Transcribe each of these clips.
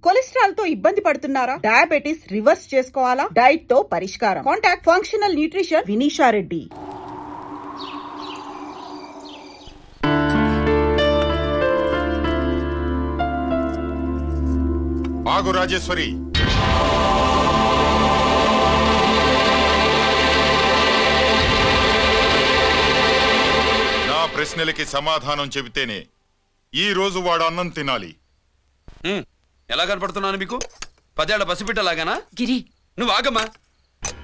Cholesterol తో ఇబ్బంది పడుతున్నారా? డయాబెటిస్ రివర్స్ చేసుకోవాలా? డైట్ తో పరిష్కారం. Contact functional nutrition Vineesha Reddy. ఆగు రాజేశ్వరి, నా ప్రశ్నలకి సమాధానం చెబితేనే ఈ రోజు వాడు అన్నం తినాలి. ఎలా కనపడుతున్నాను మీకు? 10 ఏళ్ల పసిపిట్టలాగానా? గిరి, నువ్వు ఆగమ్మా.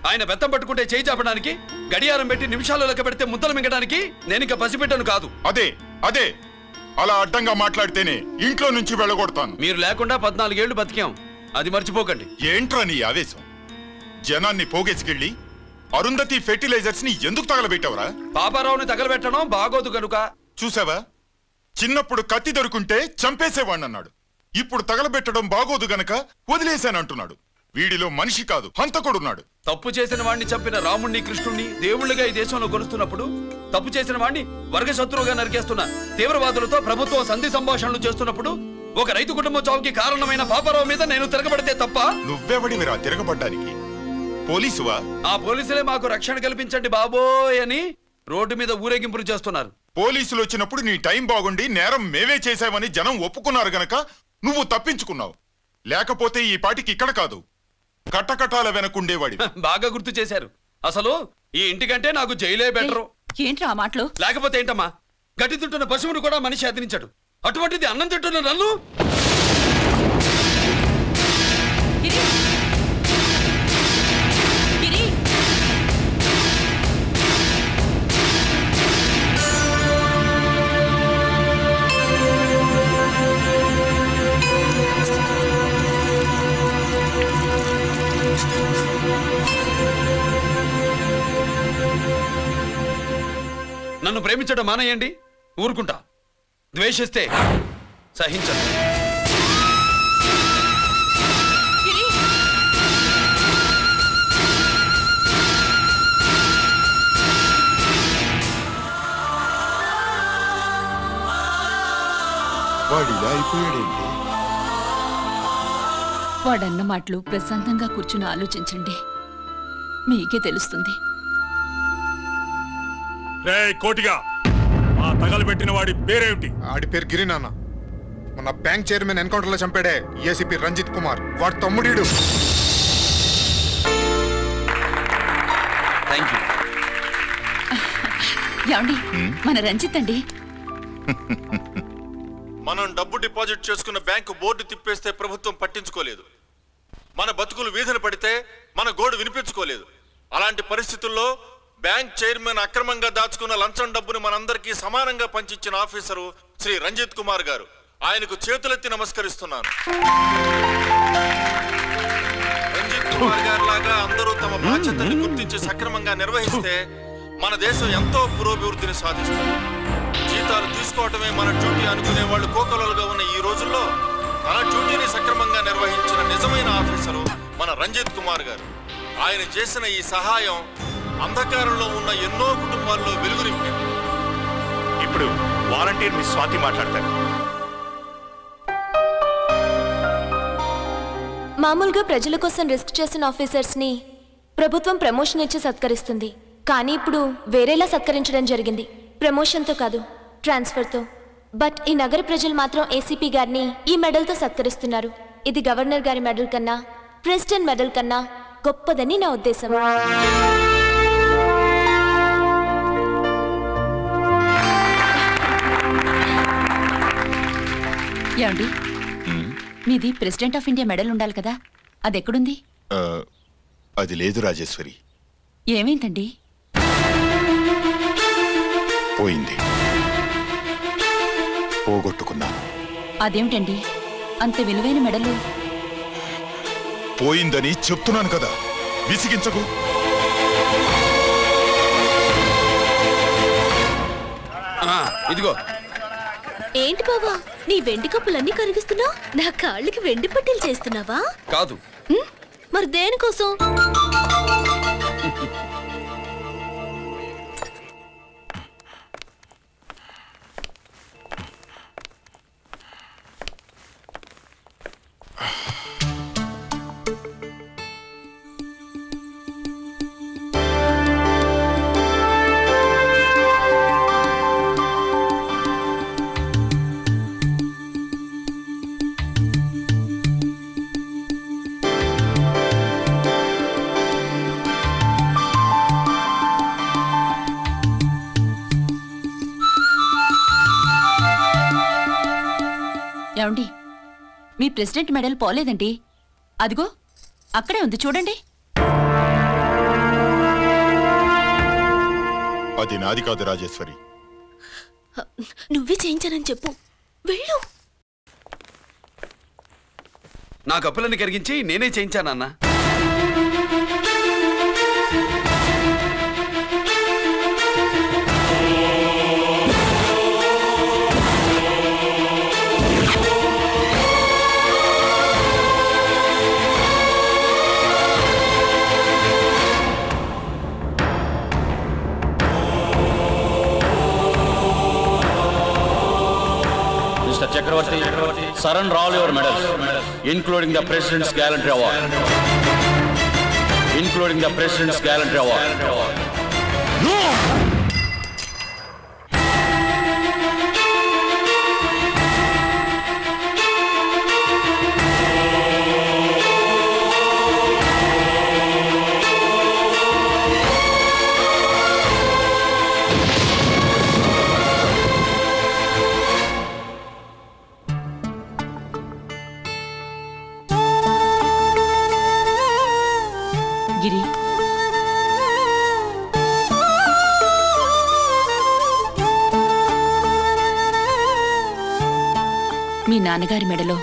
ఆయన బెత్తం పట్టుకుంటే చేయి చాపడానికి, గడియారం పెట్టి నిమిషాలు లెక్క పెడితే ముద్దలు మింగడానికి నేను ఇంకా పసిపిట్టను కాదు. అదే అదే అలా అడ్డంగా మాట్లాడితేనే ఇంట్లో నుంచి వెళ్ళగొడతాను. మీరు లేకుండా 14 ఏళ్లు బతికాం, అది మర్చిపోకండి. ఏంట్రా నీ ఆవేశం? జనాన్ని పోగేసుకెళ్ళి అరుంధతి ఫెర్టిలైజర్స్ ని ఎందుకు తగలబెట్టావరా? పాపారావుని తగలబెట్టడం బాగోదు గనుక. చూసావా, చిన్నప్పుడు కత్తి దొరుకుంటే చంపేసేవాణ్ణన్నాడు. ఇప్పుడు తగలబెట్టడం బాగోదు గనక వదిలేశానంటున్నాడు. వీడిలో మనిషి కాదు, హంతకుడున్నాడు. తప్పు చేసిన వాడిని చంపిన రాముణ్ణి, కృష్ణుణ్ణి దేవుళ్ళుగా ఈ దేశంలో కొలుస్తున్నప్పుడు, తప్పు చేసిన వాడిని వర్గశత్రువుగా నరికేస్తున్న తీవ్రవాదులతో ప్రభుత్వం సంధి సంభాషణలు చేస్తున్నప్పుడు, ఒక రైతు కుటుంబం చావుకి కారణమైన పాపారావు మీద నేను తిరగబడితే తప్ప? నువ్వెవడివిరా తిరగబడ్డానికి? పోలీసువా? ఆ పోలీసులే మాకు రక్షణ కల్పించండి బాబోయ్ అని రోడ్డు మీద ఊరేగింపులు చేస్తున్నారు. పోలీసులు వచ్చినప్పుడు నీ టైం బాగుండి నేరం మేమే చేశామని జనం ఒప్పుకున్నారు గనక నువ్వు తప్పించుకున్నావు. లేకపోతే ఈ పాటికి ఇక్కడ కాదు, కట్టకటాల వెనకుండేవాడి. బాగా గుర్తు చేశారు. అసలు ఈ ఇంటికంటే నాకు జైలే బెటరు. ఏంట్రా ఆ మాటలు? లేకపోతే ఏంటమ్మా, గడ్డి తింటున్న పశువును కూడా మనిషి అదిరించాడు, అటువంటిది అన్నం తింటున్న నన్ను? గిరి! గిరి! నన్ను ప్రేమించడం మానేయండి, ఊరుకుంటా. ద్వేషిస్తే సహించను. గిరి! వాడిలా అయిపోయాడేంటి? వాడన్న మాటలు ప్రశాంతంగా కూర్చుని ఆలోచించండి, మీకే తెలుస్తుంది. రే కోటిగా, ఆ తగలబెట్టిన వాడి పేరేమిటి? ఆడి పేరు గిరి నాన్న. మన బ్యాంక్ చైర్మన్ ఎన్కౌంటర్ లో చంపాడే ఏసీపీ రంజిత్ కుమార్, వాడి తమ్ముడీడు. Thank you. ఏమండి, మన రంజిత్ అండి. మనం డబ్బు డిపాజిట్ చేసుకున్న బ్యాంకు బోర్డు తిప్పేస్తే ప్రభుత్వం పట్టించుకోలేదు. మన బతుకులు వీధులు పడితే మన గోడు వినిపించుకోలేదు. అలాంటి పరిస్థితుల్లో బ్యాంక్ చైర్మన్ అక్రమంగా దాచుకున్న లంచం డబ్బుని మనందరికీ సమానంగా పంచిచ్చిన ఆఫీసరు శ్రీ రంజిత్ కుమార్ గారు. ఆయనకు చేతులెత్తి నమస్కరిస్తున్నాను. రంజిత్ కుమార్ గారి లాగా అందరూ తమ బాధ్యతల్ని గుర్తించి సక్రమంగా నిర్వహిస్తే మన దేశం ఎంతో పురోభివృద్ధిని సాధిస్తుంది. జీతాలు తీసుకోవటమే మన డ్యూటీ అనుకునే వాళ్ళు కోకొలలుగా ఉన్న ఈ రోజుల్లో తన డ్యూటీని సక్రమంగా నిర్వహించిన నిజమైన ఆఫీసరు మన రంజిత్ కుమార్ గారు. ఆయన చేసిన ఈ సహాయం అంధకారంలో ఉన్న ఎన్నో కుటుంబాల్లో వెలుగు నింపింది. ఇప్పుడు వాలంటీర్ మిస్ స్వాతి మాట్లాడతారు. మామూలుగా ప్రజల కోసం రిస్క్ చేసిన ఆఫీసర్స్ ని ప్రభుత్వం ప్రమోషన్ ఇచ్చి సత్కరిస్తుంది. కానీ ఇప్పుడు వేరేలా సత్కరించడం జరిగింది. ప్రమోషన్తో కాదు, ట్రాన్స్ఫర్తో. బట్ ఈ నగర ప్రజలు మాత్రం ఏసీపీ గారిని ఈ మెడల్తో సత్కరిస్తున్నారు. ఇది గవర్నర్ గారి మెడల్ కన్నా, ప్రెసిడెంట్ మెడల్ కన్నా గొప్పదని నా ఉద్దేశం. ఏమండి, మీది ప్రెసిడెంట్ ఆఫ్ ఇండియా మెడల్ ఉండాలి కదా, అది ఎక్కడుంది? అది లేదు రాజేశ్వరి. ఏమైందండి? పోయింది, పోగొట్టుకున్నాను. అదేమిటండి అంత విలువైన మెడలు? పోయిందని చెప్తున్నాను కదా, విసిగించకు. ఇదిగో. ఏంటి బావా, నీ వెండి కప్పులన్నీ కరిగిస్తున్నావు? నా కాళ్ళకి వెండి పట్టీలు చేస్తున్నావా? కాదు. మరి దేనికోసం? ఏమండి మీ ప్రెసిడెంట్ మెడల్ పోలేదండి, అదిగో అక్కడే ఉంది చూడండి. అది నాది కాదు రాజేశ్వరి. నువ్వే చేయించానని చెప్పు, వెళ్ళు. నా కప్పులన్నీ కరిగించి నేనే చేయించానన్నా. Mr. Chakravarti, surrender all your medals, including the President's Gallantry Award. Including the President's Gallantry Award. No! గిరి, మీ నాన్నగారి మెడలో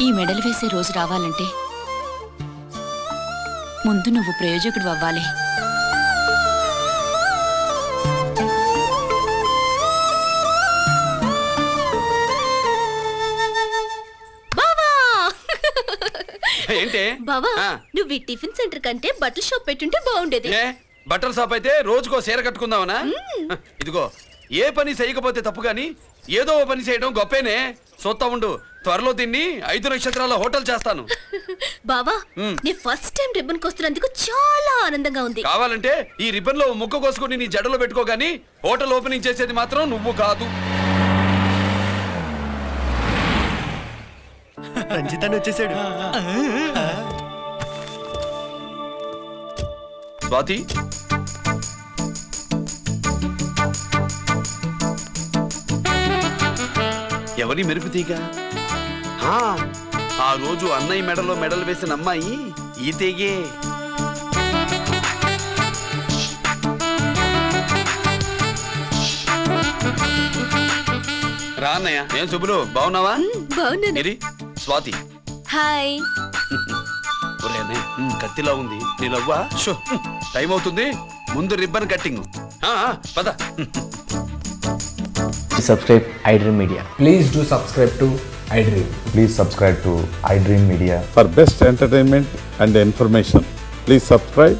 ఈ మెడలు వేసే రోజు రావాలంటే ముందు నువ్వు ప్రయోజకుడు అవ్వాలి. ఏంటి బావా, ఆ, నువ్వు ఈ టిఫిన్ సెంటర్ కంటే బట్టల షాప్ పెట్టుంటే బాగుండేది. ఏ బట్టల షాప్ అయితే రోజుకో చీర కట్టుకుందామనా? ఇదిగో ఏ పని చేయకపోతే తప్పు గాని ఏదో ఓ పని చేయడం గొప్పేనే. చూస్తా ఉండు, త్వరలో దీన్ని 5 నక్షత్రాల హోటల్ చేస్తాను. బావా, నీ ఫస్ట్ టైం రిబ్బన్ కోస్తున్నందుకు చాలా ఆనందంగా ఉంది. కావాలంటే ఈ రిబ్బన్ లో ముక్క కోసుకుని నీ జడలో పెట్టుకోగాని హోటల్ ఓపెనింగ్ చేసేది మాత్రం నువ్వు కాదు. రంజిత్ వచ్చేసాడు. స్వాతి, ఎవరి మెరుపు తీగ? ఆ రోజు అన్నయ్య మెడలో మెడలు వేసిన అమ్మాయి ఈ తీగే. రా అన్నయ్య. ఏం శుభులు, బాగున్నావా? బాగున్నాను. ఇది స్వాతి. హాయ్. ఒరే అన్నయ్య, కత్తిలా ఉంది నీ లవ్వా? షో, టైం అవుతుంది, ముందు రిబ్బన్ కట్టింగ్. పద. Subscribe iDream Media. Please do subscribe to iDream. Please subscribe to iDream Media. For best entertainment and information, please subscribe